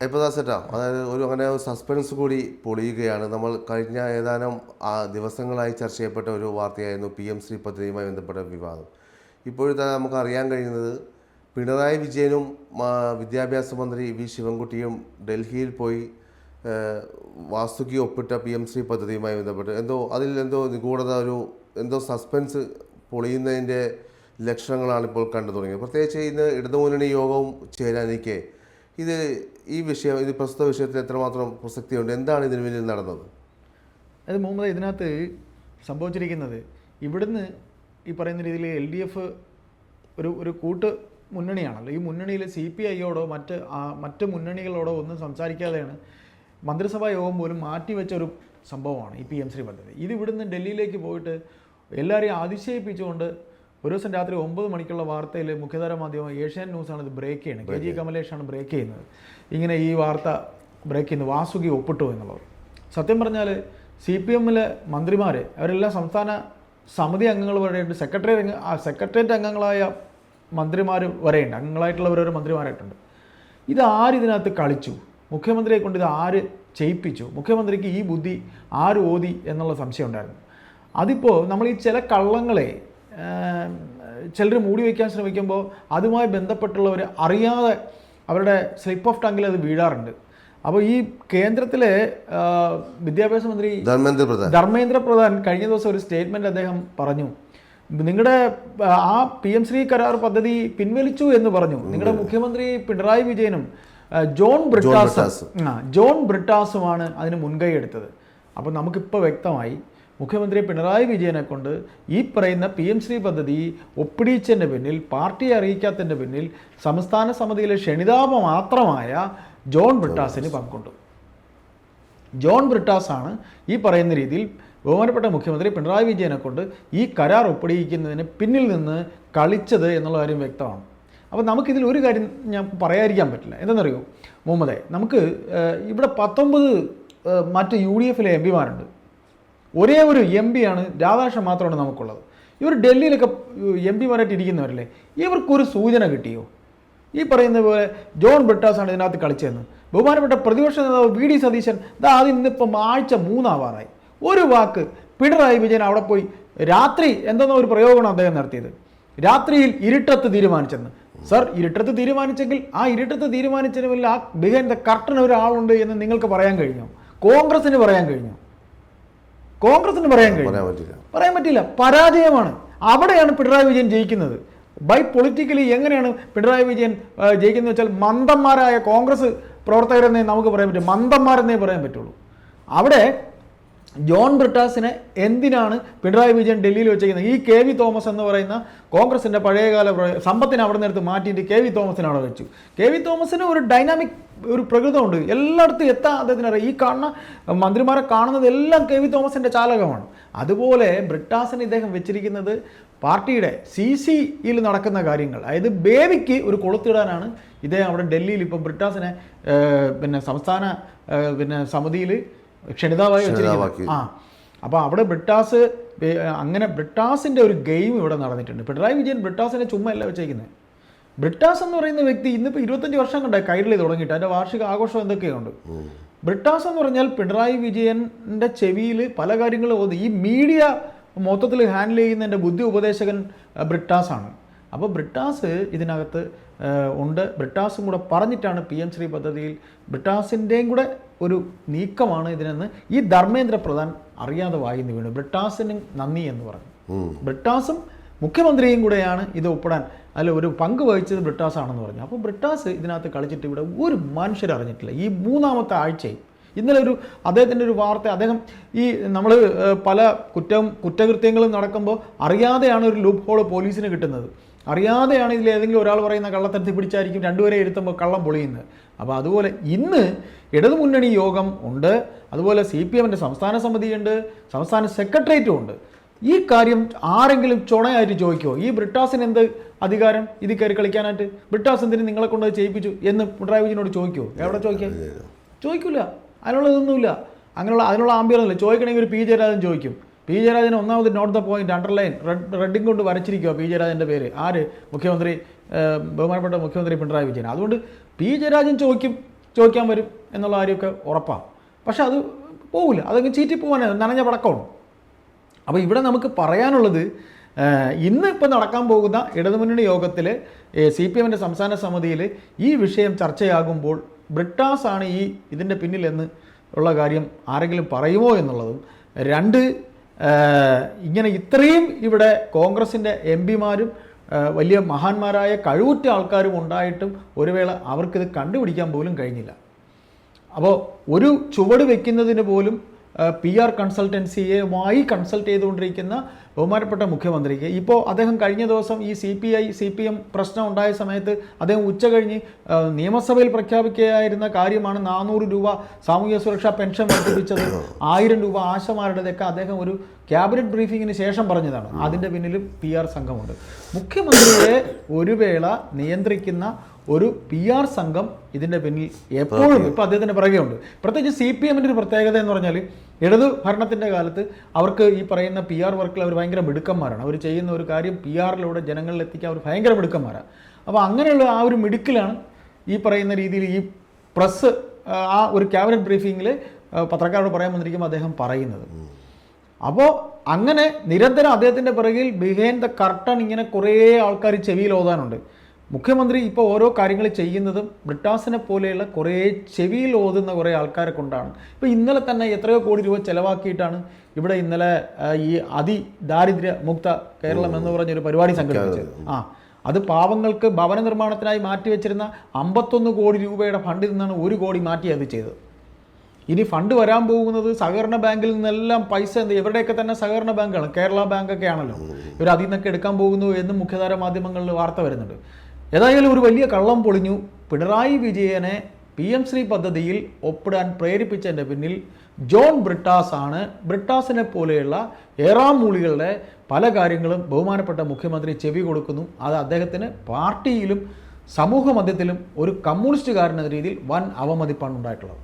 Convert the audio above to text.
ഇപ്പതാ അതായത് അങ്ങനെ സസ്പെൻസ് കൂടി പൊളിയുകയാണ്. നമ്മൾ കഴിഞ്ഞ ഏതാനും ദിവസങ്ങളായി ചർച്ച ചെയ്യപ്പെട്ട ഒരു വാർത്തയായിരുന്നു PM-ശ്രീ പദ്ധതിയുമായി ബന്ധപ്പെട്ട വിവാദം. ഇപ്പോഴത്തെ നമുക്ക് അറിയാൻ കഴിയുന്നത് പിണറായി വിജയനും വിദ്യാഭ്യാസ മന്ത്രി വി ശിവൻകുട്ടിയും ഡൽഹിയിൽ പോയി വാസ്തുക്കി ഒപ്പിട്ട PM-ശ്രീ പദ്ധതിയുമായി ബന്ധപ്പെട്ട് അതിൽ നിഗൂഢത, എന്തോ സസ്പെൻസ് പൊളിയുന്നതിൻ്റെ ലക്ഷണങ്ങളാണ് ഇപ്പോൾ കണ്ടു തുടങ്ങിയത്. പ്രത്യേകിച്ച് ഇന്ന് ഇടതുമുന്നണി യോഗവും ചേരാനിരിക്കെ ഈ പ്രസ്തുത വിഷയത്തിൽ എത്രമാത്രം പ്രസക്തിയുണ്ട്? എന്താണ് ഇതിന് പിന്നിൽ നടന്നത്? അത് മുമ്പ് ഇതിനകത്ത് സംഭവിച്ചിരിക്കുന്നത്, ഇവിടുന്ന് ഈ പറയുന്ന രീതിയിൽ LDF ഒരു കൂട്ട് മുന്നണിയാണല്ലോ. ഈ മുന്നണിയിൽ CPIയോടോ മറ്റ് മുന്നണികളോടോ ഒന്നും സംസാരിക്കാതെയാണ് മന്ത്രിസഭാ യോഗം പോലും മാറ്റിവെച്ചൊരു സംഭവമാണ് ഈ PM-ശ്രീ പദ്ധതി. ഇത് ഇവിടുന്ന് ഡൽഹിയിലേക്ക് പോയിട്ട് എല്ലാവരെയും അതിശയിപ്പിച്ചുകൊണ്ട് ഒരു ദിവസം രാത്രി 9 മണിക്കുള്ള വാർത്തയിൽ മുഖ്യധാര മാധ്യമം ഏഷ്യാനെറ്റ് ന്യൂസാണ് ഇത് ബ്രേക്ക് ചെയ്യുന്നത്. KG കമലേഷാണ് ബ്രേക്ക് ചെയ്യുന്നത്. ഇങ്ങനെ ഈ വാർത്ത ബ്രേക്ക് ചെയ്യുന്നത് വാസുകി ഒപ്പിട്ടു എന്നുള്ളത്. സത്യം പറഞ്ഞാൽ CPM-ലെ മന്ത്രിമാർ അവരെല്ലാം സംസ്ഥാന സമിതി അംഗങ്ങൾ വരെയുണ്ട്, സെക്രട്ടേറിയറ്റ് അംഗങ്ങളായ മന്ത്രിമാർ വരെയുണ്ട്, അംഗങ്ങളായിട്ടുള്ളവരൊരു മന്ത്രിമാരായിട്ടുണ്ട്. ഇത് ആരിതിനകത്ത് കളിച്ചു? മുഖ്യമന്ത്രിയെ കൊണ്ട് ഇത് ആര് ചെയ്യിപ്പിച്ചു? മുഖ്യമന്ത്രിക്ക് ഈ ബുദ്ധി ആര് ഓതി എന്നുള്ള സംശയം ഉണ്ടായിരുന്നു. അതിപ്പോൾ നമ്മൾ ഈ ചില കള്ളങ്ങളെ ചിലർ മൂടി വയ്ക്കാൻ ശ്രമിക്കുമ്പോൾ അതുമായി ബന്ധപ്പെട്ടുള്ളവർ അറിയാതെ അവരുടെ സ്ലിപ്പ് ഓഫ് ടങ്ങിൽ അത് വീഴാറുണ്ട്. അപ്പോൾ ഈ കേന്ദ്രത്തിലെ വിദ്യാഭ്യാസ മന്ത്രി ധർമ്മേന്ദ്ര പ്രധാൻ കഴിഞ്ഞ ദിവസം ഒരു സ്റ്റേറ്റ്മെൻറ്റ് അദ്ദേഹം പറഞ്ഞു, നിങ്ങളുടെ ആ PM-ശ്രീ കരാർ പദ്ധതി പിൻവലിച്ചു എന്ന് പറഞ്ഞു. നിങ്ങളുടെ മുഖ്യമന്ത്രി പിണറായി വിജയനും ജോൺ ബ്രിട്ടാസുമാണ് അതിന് മുൻകൈ എടുത്തത്. അപ്പോൾ നമുക്കിപ്പോൾ വ്യക്തമായി, മുഖ്യമന്ത്രി പിണറായി വിജയനെ കൊണ്ട് ഈ പറയുന്ന PM-ശ്രീ പദ്ധതി ഒപ്പിടിച്ചതിൻ്റെ പിന്നിൽ, പാർട്ടിയെ അറിയിക്കാത്തതിൻ്റെ പിന്നിൽ സംസ്ഥാന സമിതിയിലെ ക്ഷണിതാപ മാത്രമായ ജോൺ ബ്രിട്ടാസിന് പങ്കുണ്ട്. ജോൺ ബ്രിട്ടാസാണ് ഈ പറയുന്ന രീതിയിൽ ബഹുമാനപ്പെട്ട മുഖ്യമന്ത്രി പിണറായി വിജയനെ കൊണ്ട് ഈ കരാർ ഒപ്പിടിയിക്കുന്നതിന് പിന്നിൽ നിന്ന് കളിച്ചത് എന്നുള്ള കാര്യം വ്യക്തമാണ്. അപ്പോൾ നമുക്കിതിൽ ഒരു കാര്യം ഞാൻ പറയാതിരിക്കാൻ പറ്റില്ല. എന്താണെന്നറിയോ മുഹമ്മദേ, നമുക്ക് ഇവിടെ 19 മറ്റ് UDF-ലെ MP-മാരുണ്ട്. ഒരേ ഒരു MP ആണ് രാധാകൃഷ്ണൻ മാത്രമാണ് നമുക്കുള്ളത്. ഇവർ ഡൽഹിയിലൊക്കെ MP-മാരായിട്ട് ഇരിക്കുന്നവരല്ലേ, ഇവർക്കൊരു സൂചന കിട്ടിയോ? ഈ പറയുന്ന പോലെ ജോൺ ബ്രിട്ടാസാണ് ഇതിനകത്ത് കളിച്ചതെന്ന് ബഹുമാനപ്പെട്ട പ്രതിപക്ഷ നേതാവ് VD സതീശൻ അതിന്നിപ്പം ആഴ്ച 3 ആവാറായി. ഒരു വാക്ക് പിണറായി വിജയൻ അവിടെ പോയി രാത്രി എന്തെന്നോ ഒരു പ്രയോഗമാണ് അദ്ദേഹം നടത്തിയത്. രാത്രിയിൽ ഇരുട്ടത്ത് തീരുമാനിച്ചെന്ന്. സർ, ഇരുട്ടത്ത് തീരുമാനിച്ചെങ്കിൽ ആ ഇരുട്ടത്ത് തീരുമാനിച്ചതിന് ആ ബിഹൈൻഡ് ദ കർട്ടൻ ഒരാളുണ്ട് എന്ന് നിങ്ങൾക്ക് പറയാൻ കഴിഞ്ഞോ? കോൺഗ്രസിന് പറയാൻ കഴിഞ്ഞോ? കോൺഗ്രസിന് പറയാൻ പറ്റില്ല. പരാജയമാണ്. അവിടെയാണ് പിണറായി വിജയൻ ജയിക്കുന്നത്. ബൈ പൊളിറ്റിക്കലി എങ്ങനെയാണ് പിണറായി വിജയൻ ജയിക്കുന്നത് വെച്ചാൽ, മന്ദന്മാരായ കോൺഗ്രസ് പ്രവർത്തകരെന്നേ നമുക്ക് പറയാൻ പറ്റും, മന്ദന്മാരെന്നേ പറയാൻ പറ്റുള്ളൂ. അവിടെ ജോൺ ബ്രിട്ടാസിനെ എന്തിനാണ് പിണറായി വിജയൻ ഡൽഹിയിൽ വെച്ചിരിക്കുന്നത്? ഈ KV തോമസ് എന്ന് പറയുന്ന കോൺഗ്രസിൻ്റെ പഴയകാല സമ്പത്തിനെ അവിടെ നിന്നെടുത്ത് മാറ്റിയിട്ട് KV തോമസിനെ അവിടെ വെച്ചു. KV തോമസിന് ഒരു ഡൈനാമിക് ഒരു പ്രകൃതമുണ്ട്, എല്ലായിടത്തും എത്താൻ അദ്ദേഹത്തിനറിയാം. ഈ കാണുന്ന മന്ത്രിമാരെ കാണുന്നത് എല്ലാം KV തോമസിൻ്റെ ചാലകമാണ്. അതുപോലെ ബ്രിട്ടാസിന് ഇദ്ദേഹം വെച്ചിരിക്കുന്നത് പാർട്ടിയുടെ CCയിൽ നടക്കുന്ന കാര്യങ്ങൾ, അതായത് ബേബിക്ക് ഒരു കൊളുത്തിടാനാണ് ഇദ്ദേഹം അവിടെ ഡൽഹിയിൽ ഇപ്പം ബ്രിട്ടാസിനെ സംസ്ഥാന സമിതിയിൽ ക്ഷണിതാവായി വെച്ചിരിക്കുന്നത്. അപ്പോൾ അവിടെ ബ്രിട്ടാസിൻ്റെ ഒരു ഗെയിം ഇവിടെ നടന്നിട്ടുണ്ട്. പിണറായി വിജയൻ ബ്രിട്ടാസിനെ ചുമ്മാ അല്ല വെച്ചേക്കുന്നത്. ബ്രിട്ടാസ് എന്ന് പറയുന്ന വ്യക്തി ഇന്നിപ്പോൾ 25 വർഷം കണ്ടായി കൈരളി തുടങ്ങിയിട്ട്, അതിൻ്റെ വാർഷിക ആഘോഷം എന്തൊക്കെയുണ്ട്. ബ്രിട്ടാസ് എന്ന് പറഞ്ഞാൽ പിണറായി വിജയൻ്റെ ചെവിയിൽ പല കാര്യങ്ങളും ഈ മീഡിയ മൊത്തത്തിൽ ഹാൻഡിൽ ചെയ്യുന്നതിൻ്റെ ബുദ്ധി ഉപദേശകൻ ബ്രിട്ടാസാണ്. അപ്പോൾ ബ്രിട്ടാസ് ഇതിനകത്ത് ഉണ്ട്. ബ്രിട്ടാസും കൂടെ പറഞ്ഞിട്ടാണ് PM-ശ്രീ പദ്ധതിയിൽ ബ്രിട്ടാസിൻ്റെയും കൂടെ ഒരു നീക്കമാണ് ഇതിനെന്ന് ഈ ധർമ്മേന്ദ്ര പ്രധാൻ അറിയാതെ വായിന്ന് വീണു. ബ്രിട്ടാസിന് നന്ദി എന്ന് പറഞ്ഞു. ബ്രിട്ടാസും മുഖ്യമന്ത്രിയും കൂടെയാണ് ഇത് ഒപ്പിടാൻ ഒരു പങ്ക് വഹിച്ചത് ബ്രിട്ടാസാണെന്ന് പറഞ്ഞു. അപ്പോൾ ബ്രിട്ടാസ് ഇതിനകത്ത് കളിച്ചിട്ട് ഇവിടെ ഒരു മനുഷ്യരറിഞ്ഞിട്ടില്ല. ഈ 3-ാമത്തെ ആഴ്ചയിൽ ഇന്നലെ അദ്ദേഹത്തിൻ്റെ ഒരു വാർത്ത, അദ്ദേഹം നമ്മൾ പല കുറ്റകൃത്യങ്ങളും നടക്കുമ്പോൾ അറിയാതെയാണ് ഒരു ലൂപ്പ് ഹോൾ പോലീസിന് കിട്ടുന്നത്. അറിയാതെയാണ് ഇതിൽ ഏതെങ്കിലും ഒരാൾ പറയുന്ന കള്ളത്തരത്തിൽ പിടിച്ചായിരിക്കും രണ്ടുപേരെ ഇരുത്തുമ്പോൾ കള്ളം പൊളിയുന്നത്. അപ്പോൾ അതുപോലെ ഇന്ന് ഇടതുമുന്നണി യോഗം ഉണ്ട്, അതുപോലെ CPM-ൻ്റെ സംസ്ഥാന സമിതിയുണ്ട്, സംസ്ഥാന സെക്രട്ടേറിയറ്റും ഉണ്ട്. ഈ കാര്യം ആരെങ്കിലും ചുണയായിട്ട് ചോദിക്കുമോ? ഈ ബ്രിട്ടാസിന് എന്ത് അധികാരം ഇത് കയറി കളിക്കാനായിട്ട്? ബ്രിട്ടാസ് എന്തിന് നിങ്ങളെ കൊണ്ട് ചെയ്യിപ്പിച്ചു എന്ന് പിണറായി വിജയനോട് ചോദിക്കുമോ? എവിടെ ചോദിക്കില്ല. അതിനുള്ളതൊന്നുമില്ല. അതിനുള്ള ആംബിയറൊന്നുമില്ല. ചോദിക്കണമെങ്കിൽ ഒരു P ജയരാജൻ ചോദിക്കും. P ജയരാജൻ ഒന്നാമത് നോട്ട് ദ പോയിന്റ് അണ്ടർലൈൻ റെഡിങ് കൊണ്ട് വരച്ചിരിക്കുക P ജയരാജൻ്റെ പേര്. ആര്? മുഖ്യമന്ത്രി, ബഹുമാനപ്പെട്ട മുഖ്യമന്ത്രി പിണറായി വിജയൻ. അതുകൊണ്ട് P ജയരാജൻ ചോദിക്കും, ചോദിക്കാൻ വരും എന്നുള്ള കാര്യമൊക്കെ ഉറപ്പാണ്. പക്ഷെ അത് പോകില്ല, അതങ്ങ് ചീറ്റി പോകാനാണ്, നനഞ്ഞ പടക്കമാണ്. അപ്പോൾ ഇവിടെ നമുക്ക് പറയാനുള്ളത്, ഇന്ന് ഇപ്പോൾ നടക്കാൻ പോകുന്ന ഇടതുമുന്നണി യോഗത്തിൽ CPM-ൻ്റെ സംസ്ഥാന സമിതിയിൽ ഈ വിഷയം ചർച്ചയാകുമ്പോൾ ബ്രിട്ടാസ് ആണ് ഇതിൻ്റെ പിന്നിലെന്ന് ഉള്ള കാര്യം ആരെങ്കിലും പറയുമോ എന്നുള്ളതും, രണ്ട്, ഇങ്ങനെ ഇത്രയും ഇവിടെ കോൺഗ്രസിൻ്റെ MP-മാരും വലിയ മഹാന്മാരായ കഴിവുറ്റ ആൾക്കാരും ഉണ്ടായിട്ടും ഒരു വേള അവർക്കിത് കണ്ടുപിടിക്കാൻ പോലും കഴിഞ്ഞില്ല. അപ്പോൾ ഒരു ചുവട് വയ്ക്കുന്നതിന് പോലും PR കൺസൾട്ടൻസിയുമായി കൺസൾട്ട് ചെയ്തുകൊണ്ടിരിക്കുന്ന ബഹുമാനപ്പെട്ട മുഖ്യമന്ത്രിക്ക് ഇപ്പോൾ അദ്ദേഹം കഴിഞ്ഞ ദിവസം ഈ CPM പ്രശ്നം ഉണ്ടായ സമയത്ത് അദ്ദേഹം ഉച്ച കഴിഞ്ഞ് നിയമസഭയിൽ പ്രഖ്യാപിക്കുകയായിരുന്ന കാര്യമാണ് 400 രൂപ സാമൂഹ്യ സുരക്ഷാ പെൻഷൻ വർദ്ധിപ്പിച്ചത്, 1000 രൂപ ആശമാരുടേതൊക്കെ അദ്ദേഹം ഒരു ക്യാബിനറ്റ് ബ്രീഫിങ്ങിന് ശേഷം പറഞ്ഞതാണ്. അതിൻ്റെ പിന്നിലും PR സംഘമുണ്ട്. മുഖ്യമന്ത്രിയെ ഒരു വേള നിയന്ത്രിക്കുന്ന ഒരു PR സംഘം ഇതിൻ്റെ പിന്നിൽ എപ്പോഴും ഇപ്പോൾ അദ്ദേഹത്തിൻ്റെ പിറകെ ഉണ്ട്. പ്രത്യേകിച്ച് CPM-ൻ്റെ ഒരു പ്രത്യേകത എന്ന് പറഞ്ഞാൽ ഇടതു ഭരണത്തിൻ്റെ കാലത്ത് അവർക്ക് ഈ പറയുന്ന PR വർക്കിൽ അവർ ഭയങ്കര മിടുക്കന്മാരാണ്. അവർ ചെയ്യുന്ന ഒരു കാര്യം PR-ലൂടെ ജനങ്ങളിൽ എത്തിക്കാൻ അവർ ഭയങ്കര മിടുക്കന്മാരാണ്. അപ്പോൾ അങ്ങനെയുള്ള ആ ഒരു മിടുക്കിലാണ് ഈ പറയുന്ന രീതിയിൽ ഈ പ്രസ് ആ ഒരു ക്യാബിനറ്റ് ബ്രീഫിങ്ങിൽ പത്രക്കാരോട് പറയാൻ വന്നിരിക്കുമ്പോൾ അദ്ദേഹം പറയുന്നത്. അപ്പോൾ അങ്ങനെ നിരന്തരം അദ്ദേഹത്തിൻ്റെ പിറകിൽ ബിഹൈൻഡ് ദ കർട്ടൺ ഇങ്ങനെ കുറേ ആൾക്കാർ ചെവിയിൽ ഓതാനുണ്ട്. മുഖ്യമന്ത്രി ഇപ്പോൾ ഓരോ കാര്യങ്ങൾ ചെയ്യുന്നതും ബ്രിട്ടാസിനെ പോലെയുള്ള കുറേ ചെവിയിൽ ഓതുന്ന കുറേ ആൾക്കാരെ കൊണ്ടാണ്. ഇപ്പോൾ ഇന്നലെ തന്നെ എത്രയോ കോടി രൂപ ചിലവാക്കിയിട്ടാണ് ഇവിടെ ഇന്നലെ ഈ അതിദാരിദ്ര്യ മുക്ത കേരളം എന്ന് പറഞ്ഞൊരു പരിപാടി സംഘടിപ്പിച്ചത്. അത് പാവങ്ങൾക്ക് ഭവന നിർമ്മാണത്തിനായി മാറ്റിവെച്ചിരുന്ന 51 കോടി രൂപയുടെ ഫണ്ടിൽ നിന്നാണ് 1 കോടി മാറ്റി അത് ചെയ്തത്. ഇനി ഫണ്ട് വരാൻ പോകുന്നത് സഹകരണ ബാങ്കിൽ നിന്നെല്ലാം പൈസ ഇവരുടെയൊക്കെ തന്നെ സഹകരണ ബാങ്കാണ്, കേരള ബാങ്കൊക്കെ ആണല്ലോ, ഇവർ അതിൽ നിന്നൊക്കെ എടുക്കാൻ പോകുന്നു എന്നും മുഖ്യധാര മാധ്യമങ്ങളിൽ വാർത്ത വരുന്നുണ്ട്. ഏതായാലും ഒരു വലിയ കള്ളം പൊളിഞ്ഞു. പിണറായി വിജയനെ PM ശ്രീ പദ്ധതിയിൽ ഒപ്പിടാൻ പ്രേരിപ്പിച്ചതിൻ്റെ പിന്നിൽ ജോൺ ബ്രിട്ടാസ് ആണ്. ബ്രിട്ടാസിനെ പോലെയുള്ള ഏറാമൂളികളുടെ പല കാര്യങ്ങളും ബഹുമാനപ്പെട്ട മുഖ്യമന്ത്രി ചെവി കൊടുക്കുന്നു. അത് അദ്ദേഹത്തിന് പാർട്ടിയിലും സമൂഹ മധ്യത്തിലും ഒരു കമ്മ്യൂണിസ്റ്റുകാരൻ എന്ന രീതിയിൽ വൻ അവമതിപ്പാണ് ഉണ്ടായിട്ടുള്ളത്.